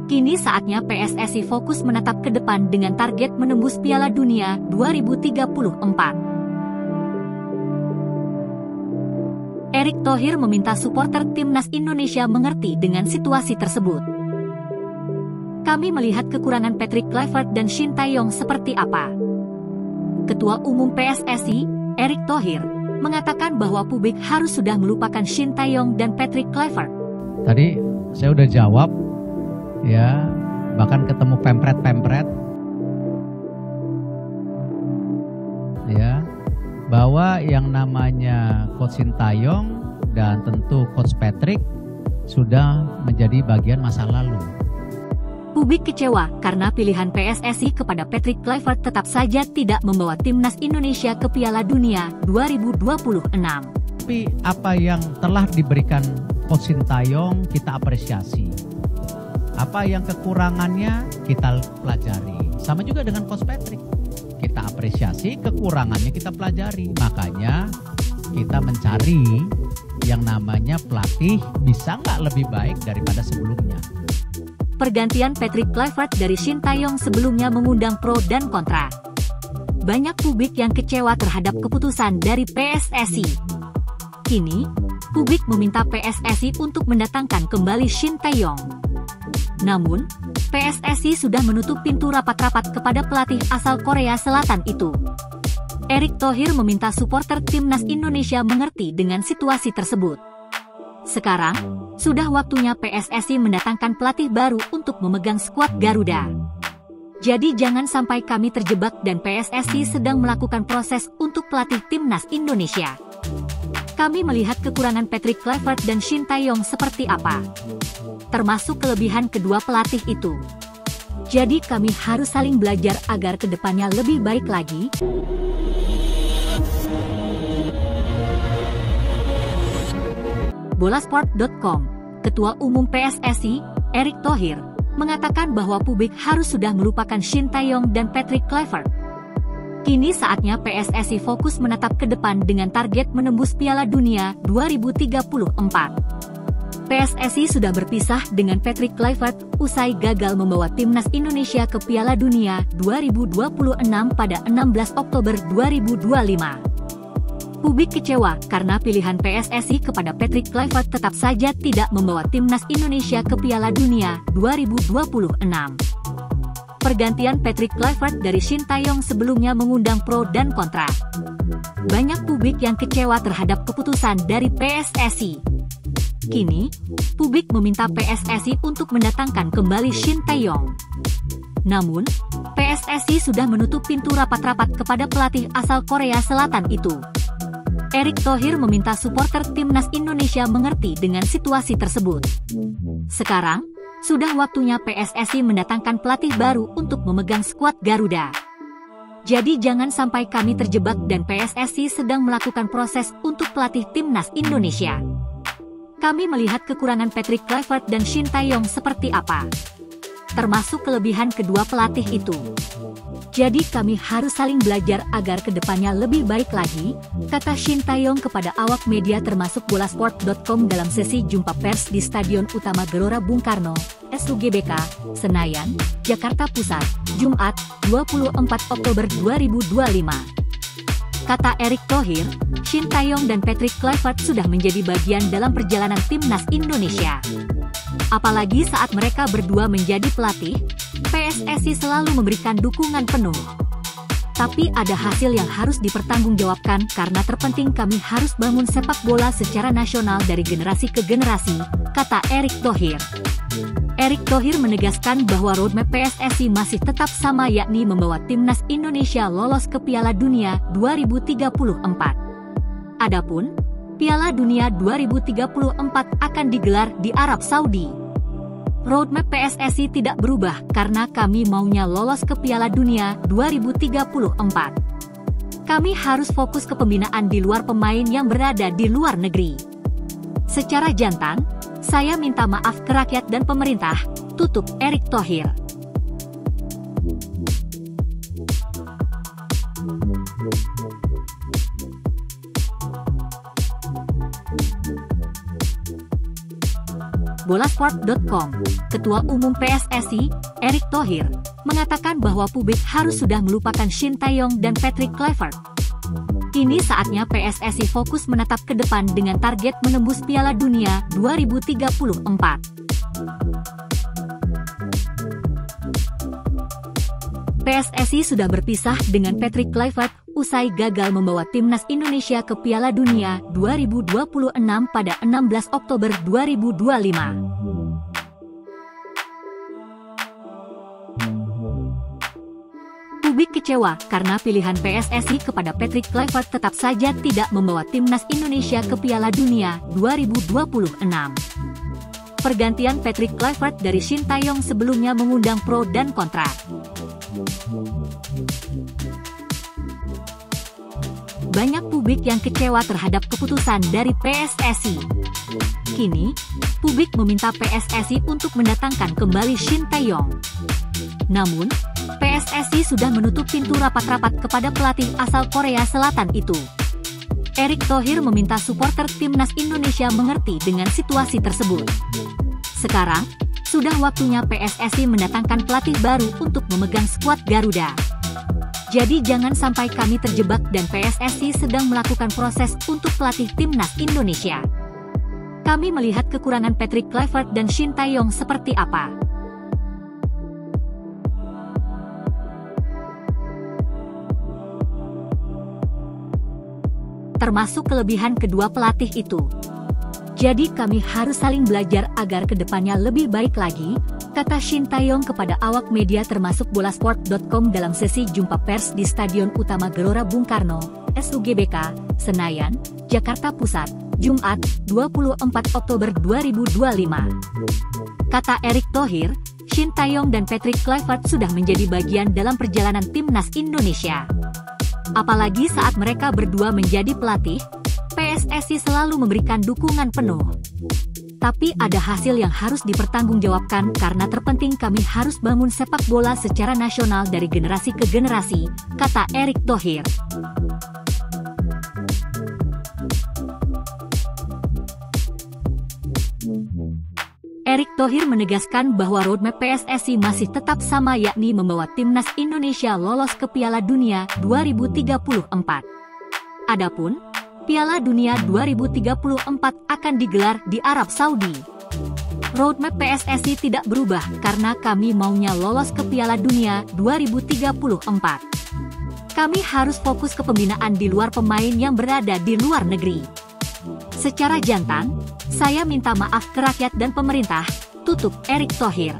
Kini saatnya PSSI fokus menatap ke depan dengan target menembus Piala Dunia 2034. Erick Thohir meminta supporter timnas Indonesia mengerti dengan situasi tersebut. Kami melihat kekurangan Patrick Kluivert dan Shin Tae-yong seperti apa. Ketua Umum PSSI, Erick Thohir, mengatakan bahwa publik harus sudah melupakan Shin Tae-yong dan Patrick Kluivert. Tadi saya udah jawab, ya, bahkan ketemu pempret, ya, bahwa yang namanya Coach Shin Tae-yong dan tentu Coach Patrick sudah menjadi bagian masa lalu. Publik kecewa karena pilihan PSSI kepada Patrick Kluivert tetap saja tidak membawa timnas Indonesia ke Piala Dunia 2026. Tapi apa yang telah diberikan Coach Shin Tae-yong kita apresiasi. Apa yang kekurangannya kita pelajari. Sama juga dengan Coach Patrick. Kita apresiasi, kekurangannya kita pelajari. Makanya kita mencari yang namanya pelatih bisa nggak lebih baik daripada sebelumnya. Pergantian Patrick Kluivert dari Shin Tae-yong sebelumnya mengundang pro dan kontra. Banyak publik yang kecewa terhadap keputusan dari PSSI. Kini, publik meminta PSSI untuk mendatangkan kembali Shin Tae-yong. Namun, PSSI sudah menutup pintu rapat-rapat kepada pelatih asal Korea Selatan itu. Erick Thohir meminta supporter timnas Indonesia mengerti dengan situasi tersebut. Sekarang, sudah waktunya PSSI mendatangkan pelatih baru untuk memegang skuad Garuda. Jadi jangan sampai kami terjebak dan PSSI sedang melakukan proses untuk pelatih timnas Indonesia. Kami melihat kekurangan Patrick Kluivert dan Shin Tae-yong seperti apa, termasuk kelebihan kedua pelatih itu. Jadi kami harus saling belajar agar kedepannya lebih baik lagi. Bolasport.com, Ketua Umum PSSI, Erick Thohir, mengatakan bahwa publik harus sudah melupakan Shin Tae-yong dan Patrick Kluivert. Kini saatnya PSSI fokus menatap ke depan dengan target menembus Piala Dunia 2034. PSSI sudah berpisah dengan Patrick Kluivert usai gagal membawa timnas Indonesia ke Piala Dunia 2026 pada 16 Oktober 2025. Publik kecewa karena pilihan PSSI kepada Patrick Kluivert tetap saja tidak membawa timnas Indonesia ke Piala Dunia 2026. Pergantian Patrick Kluivert dari Shin Tae-yong sebelumnya mengundang pro dan kontra. Banyak publik yang kecewa terhadap keputusan dari PSSI. Kini, publik meminta PSSI untuk mendatangkan kembali Shin Tae-yong. Namun, PSSI sudah menutup pintu rapat-rapat kepada pelatih asal Korea Selatan itu. Erick Thohir meminta supporter timnas Indonesia mengerti dengan situasi tersebut. Sekarang, sudah waktunya PSSI mendatangkan pelatih baru untuk memegang skuad Garuda. Jadi jangan sampai kami terjebak dan PSSI sedang melakukan proses untuk pelatih timnas Indonesia. Kami melihat kekurangan Patrick Kluivert dan Shin Tae-yong seperti apa, termasuk kelebihan kedua pelatih itu. Jadi kami harus saling belajar agar kedepannya lebih baik lagi, kata Shin Tae-yong kepada awak media termasuk Bolasport.com dalam sesi jumpa pers di Stadion Utama Gelora Bung Karno, SUGBK, Senayan, Jakarta Pusat, Jumat, 24 Oktober 2025. Kata Erick Thohir, Shin Tae-yong dan Patrick Kluivert sudah menjadi bagian dalam perjalanan timnas Indonesia. Apalagi saat mereka berdua menjadi pelatih, PSSI selalu memberikan dukungan penuh. Tapi ada hasil yang harus dipertanggungjawabkan karena terpenting kami harus bangun sepak bola secara nasional dari generasi ke generasi, kata Erick Thohir. Erick Thohir menegaskan bahwa roadmap PSSI masih tetap sama yakni membawa timnas Indonesia lolos ke Piala Dunia 2034. Adapun, Piala Dunia 2034 akan digelar di Arab Saudi. Roadmap PSSI tidak berubah karena kami maunya lolos ke Piala Dunia 2034. Kami harus fokus ke pembinaan di luar pemain yang berada di luar negeri. Secara jantan, saya minta maaf ke rakyat dan pemerintah, tutup Erick Thohir. bolasport.com, Ketua Umum PSSI, Erick Thohir, mengatakan bahwa publik harus sudah melupakan Shin Tae-yong dan Patrick Kluivert. Kini saatnya PSSI fokus menatap ke depan dengan target menembus Piala Dunia 2034. PSSI sudah berpisah dengan Patrick Kluivert usai gagal membawa timnas Indonesia ke Piala Dunia 2026 pada 16 Oktober 2025. Publik kecewa karena pilihan PSSI kepada Patrick Kluivert tetap saja tidak membawa timnas Indonesia ke Piala Dunia 2026. Pergantian Patrick Kluivert dari Shin Tae-yong sebelumnya mengundang pro dan kontra. Banyak publik yang kecewa terhadap keputusan dari PSSI. Kini, publik meminta PSSI untuk mendatangkan kembali Shin Tae-yong. Namun, PSSI sudah menutup pintu rapat-rapat kepada pelatih asal Korea Selatan itu. Erick Thohir meminta supporter timnas Indonesia mengerti dengan situasi tersebut. Sekarang, sudah waktunya PSSI mendatangkan pelatih baru untuk memegang skuad Garuda. Jadi jangan sampai kami terjebak dan PSSI sedang melakukan proses untuk pelatih timnas Indonesia. Kami melihat kekurangan Patrick Kluivert dan Shin Tae-yong seperti apa. Termasuk kelebihan kedua pelatih itu. Jadi kami harus saling belajar agar kedepannya lebih baik lagi, kata Shin Tae-yong kepada awak media termasuk bolasport.com dalam sesi jumpa pers di Stadion Utama Gelora Bung Karno, SUGBK, Senayan, Jakarta Pusat, Jumat, 24 Oktober 2025. Kata Erick Thohir, Shin Tae-yong dan Patrick Kluivert sudah menjadi bagian dalam perjalanan timnas Indonesia. Apalagi saat mereka berdua menjadi pelatih, PSSI selalu memberikan dukungan penuh. Tapi ada hasil yang harus dipertanggungjawabkan karena terpenting kami harus bangun sepak bola secara nasional dari generasi ke generasi, kata Erick Thohir. Erick Thohir menegaskan bahwa roadmap PSSI masih tetap sama yakni membawa timnas Indonesia lolos ke Piala Dunia 2034. Adapun, Piala Dunia 2034 akan digelar di Arab Saudi. Roadmap PSSI tidak berubah karena kami maunya lolos ke Piala Dunia 2034. Kami harus fokus ke pembinaan di luar pemain yang berada di luar negeri. Secara jantan, saya minta maaf ke rakyat dan pemerintah, tutup Erick Thohir.